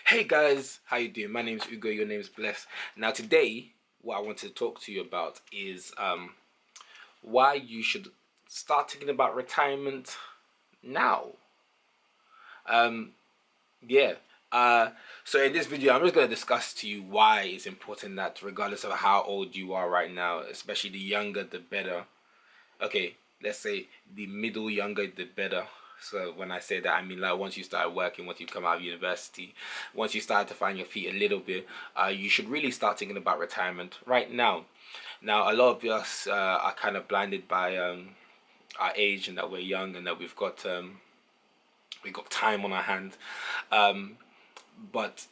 Hey guys, how you doing? My name's Ugo, your name's Bless. Now today, what I want to talk to you about is why you should start thinking about retirement now. Um, yeah. Uh, so in this video, I'm just going to discuss to you why it's important that regardless of how old you are right now, especially the younger the better. Okay, let's say the middle younger the better. So when I say that, I mean like once you start working, once you come out of university, once you start to find your feet a little bit, you should really start thinking about retirement right now. Now a lot of us are kind of blinded by our age and that we're young and that we've got time on our hands. Um, but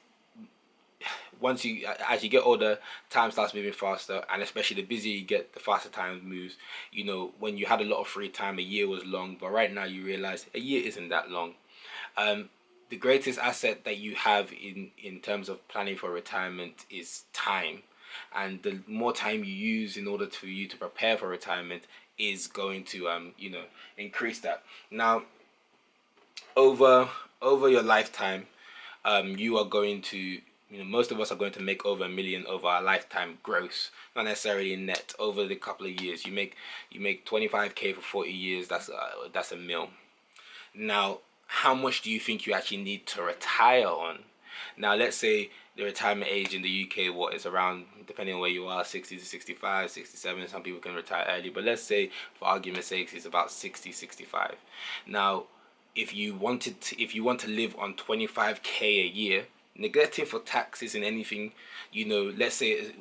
once you as you get older, time starts moving faster, and especially the busier you get, the faster time moves. You know, when you had a lot of free time, a year was long, but right now you realize a year isn't that long. um, the greatest asset that you have in terms of planning for retirement is time, and the more time you use in order for you to prepare for retirement is going to increase that. Now, over your lifetime, you are going to, most of us are going to make over 1 million over our lifetime gross, not necessarily net. Over the couple of years, you make 25K for 40 years. That's a mil. Now, how much do you think you actually need to retire on? Now, let's say the retirement age in the UK, what is around, depending on where you are, 60 to 65, 67. Some people can retire early, but let's say for argument's sake, it's about 60, 65. Now, if you want to live on 25K a year, neglecting for taxes and anything, let's say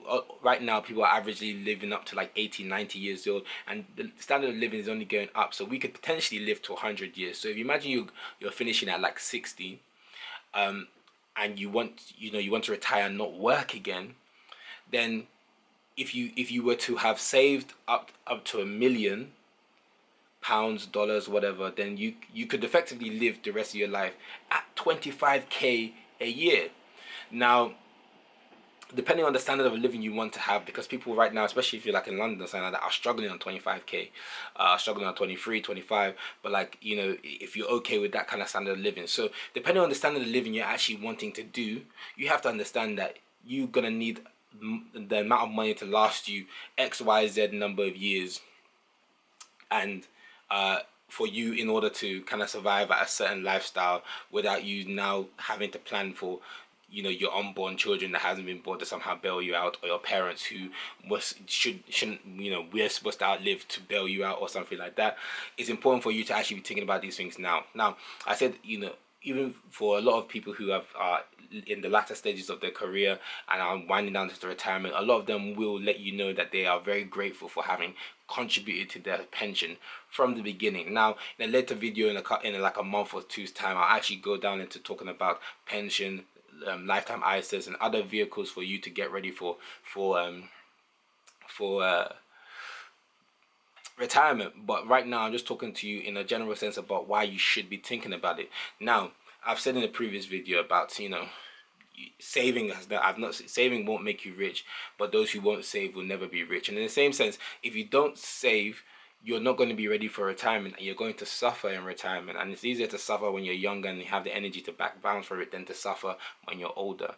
right now people are averagely living up to like 80, 90 years old, and the standard of living is only going up, so we could potentially live to 100 years. So if you imagine you're finishing at like 60, and you want to retire and not work again, then if you were to have saved up to £1 million, dollars, whatever, then you could effectively live the rest of your life at 25K a year. Now, depending on the standard of living you want to have, because people right now, especially if you're like in London or something like that, are struggling on 25K, struggling on 23, 25. But like, if you're okay with that kind of standard of living, so depending on the standard of living you're actually wanting to do, you have to understand that you're gonna need the amount of money to last you XYZ number of years, and for you, in order to kind of survive at a certain lifestyle without you now having to plan for your unborn children that hasn't been born to somehow bail you out, or your parents who shouldn't, we're supposed to outlive to bail you out or something like that. It's important for you to actually be thinking about these things now. I said, even for a lot of people who have in the latter stages of their career and are winding down to retirement, a lot of them will let you know that they are very grateful for having contributed to their pension from the beginning. Now, in a later video, in like a month or two's time, I'll actually go down into talking about pension, lifetime ISAs, and other vehicles for you to get ready for retirement. But right now, I'm just talking to you in a general sense about why you should be thinking about it. Now, I've said in a previous video about saving won't make you rich, but those who won't save will never be rich. And in the same sense, if you don't save, you're not going to be ready for retirement, and you're going to suffer in retirement. And it's easier to suffer when you're younger and you have the energy to back bounce for it than to suffer when you're older.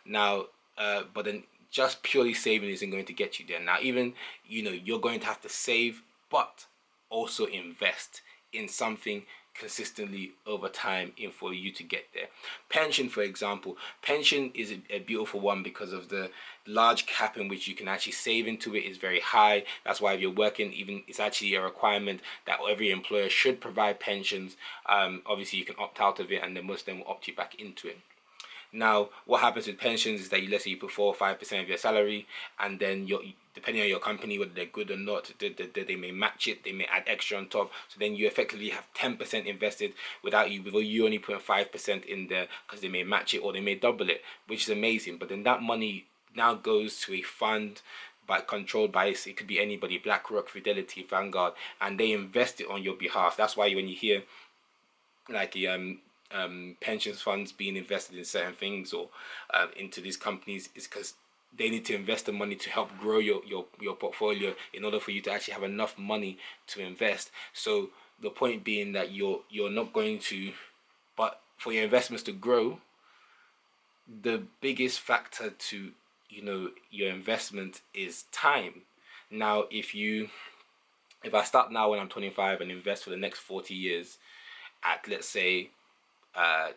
Now, but then just purely saving isn't going to get you there. Now, even you're going to have to save, but also invest in something consistently over time in for you to get there. Pension, for example, pension is a beautiful one because of the large cap in which you can actually save into it is very high. That's why if you're working, even it's actually a requirement that every employer should provide pensions. Obviously you can opt out of it, and then most of them will opt you back into it. Now, what happens with pensions is that let's say you put 4 or 5% of your salary, and then depending on your company, whether they're good or not, they may match it, they may add extra on top. So then you effectively have 10% invested without you only putting 5% in there, because they may match it or they may double it, which is amazing. But then that money now goes to a fund controlled by, it could be anybody, BlackRock, Fidelity, Vanguard, and they invest it on your behalf. That's why when you hear like pensions funds being invested in certain things, or into these companies, is because they need to invest the money to help grow your portfolio in order for you to actually have enough money to invest. So the point being that you're not going to, but for your investments to grow, the biggest factor to, you know, your investment is time. Now, if I start now when I'm 25 and invest for the next 40 years at, let's say, uh,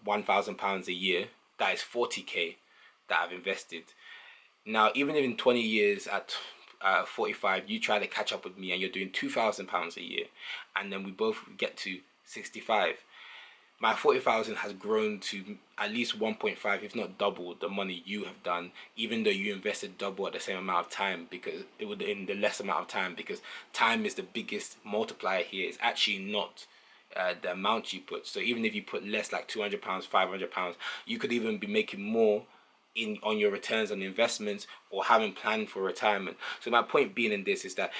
£1,000 a year, that is 40k that I've invested. Now, even if in 20 years at 45, you try to catch up with me and you're doing £2,000 a year, and then we both get to 65, my 40,000 has grown to at least 1.5, if not double, the money you have done, even though you invested double at the same amount of time, because it would in the less amount of time, because time is the biggest multiplier here. It's actually not the amount you put. So even if you put less, like £200, £500, you could even be making more in on your returns on investments or having planned for retirement. So my point being in this is that,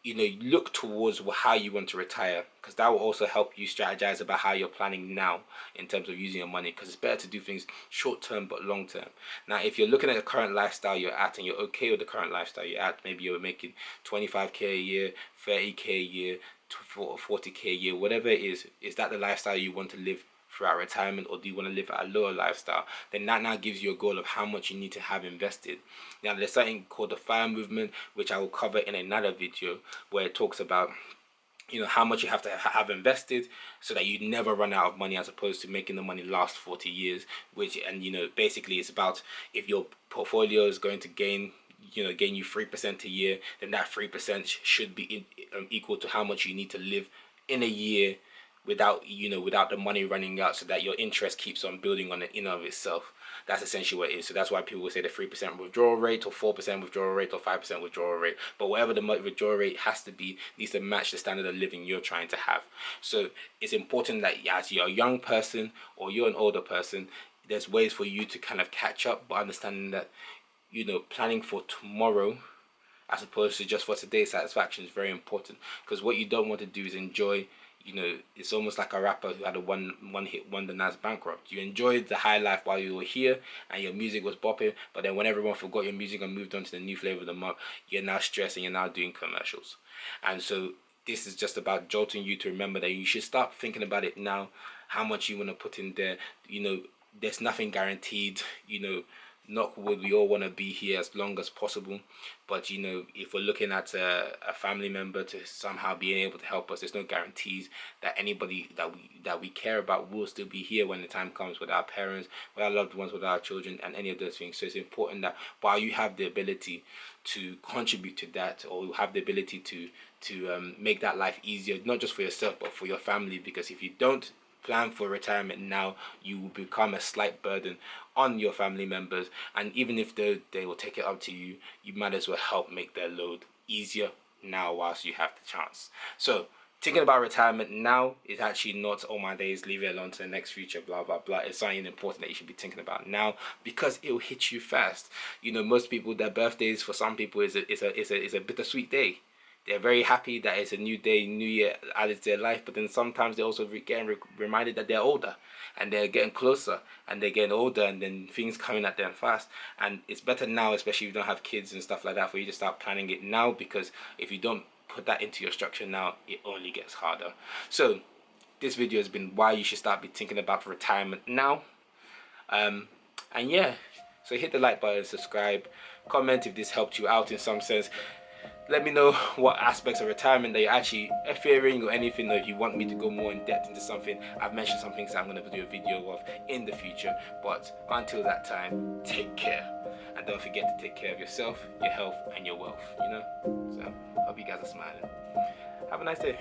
you know, look towards how you want to retire, because that will also help you strategize about how you're planning now in terms of using your money, because it's better to do things short term but long term. Now, if you're looking at the current lifestyle you're at and you're okay with the current lifestyle you're at, maybe you're making 25k a year, 30k a year, 40k a year, whatever it is that the lifestyle you want to live throughout retirement, or do you want to live at a lower lifestyle? Then that now gives you a goal of how much you need to have invested. Now, there's something called the FIRE movement, which I will cover in another video, where it talks about, you know, how much you have to have invested so that you never run out of money, as opposed to making the money last 40 years, which, and you know, basically it's about, if your portfolio is going to gain you 3% a year, then that 3% should be equal to how much you need to live in a year without, you know, without the money running out, so that your interest keeps on building on it in and of itself. That's essentially what it is. So that's why people will say the 3% withdrawal rate, or 4% withdrawal rate, or 5% withdrawal rate. But whatever the withdrawal rate has to be, needs to match the standard of living you're trying to have. So it's important that as you're a young person or you're an older person, there's ways for you to kind of catch up, but understanding that, you know, planning for tomorrow as opposed to just for today's satisfaction is very important. Because what you don't want to do is enjoy, you know, it's almost like a rapper who had a one hit wonder and is bankrupt. You enjoyed the high life while you were here and your music was bopping, but then when everyone forgot your music and moved on to the new flavor of the month, you're now stressed and you're now doing commercials. And so this is just about jolting you to remember that you should start thinking about it now, how much you want to put in there. You know, there's nothing guaranteed. You know, knock wood, we all want to be here as long as possible, but you know, if we're looking at a family member to somehow being able to help us, there's no guarantees that anybody that we care about will still be here when the time comes, with our parents, with our loved ones, with our children, and any of those things. So it's important that while you have the ability to contribute to that, or have the ability to make that life easier, not just for yourself but for your family, because if you don't plan for retirement now, you will become a slight burden on your family members, and even if they will take it up to you, you might as well help make their load easier now whilst you have the chance. So thinking about retirement now is actually not, oh my days, leave it alone to the next future, blah blah blah. It's something important that you should be thinking about now, because it will hit you fast. You know, most people, their birthdays for some people is a bittersweet day. They're very happy that it's a new day, new year added to their life, but then sometimes they're also getting reminded that they're older and they're getting closer and they're getting older, and then things coming at them fast. And it's better now, especially if you don't have kids and stuff like that, for you to start planning it now, because if you don't put that into your structure now, it only gets harder. So this video has been why you should start be thinking about retirement now. And yeah, so hit the like button, subscribe, comment if this helped you out in some sense. Let me know what aspects of retirement that you're actually fearing, or anything, or if you want me to go more in depth into something. I've mentioned some things I'm going to do a video of in the future, but until that time, take care, and don't forget to take care of yourself, your health, and your wealth, you know. So hope you guys are smiling. Have a nice day.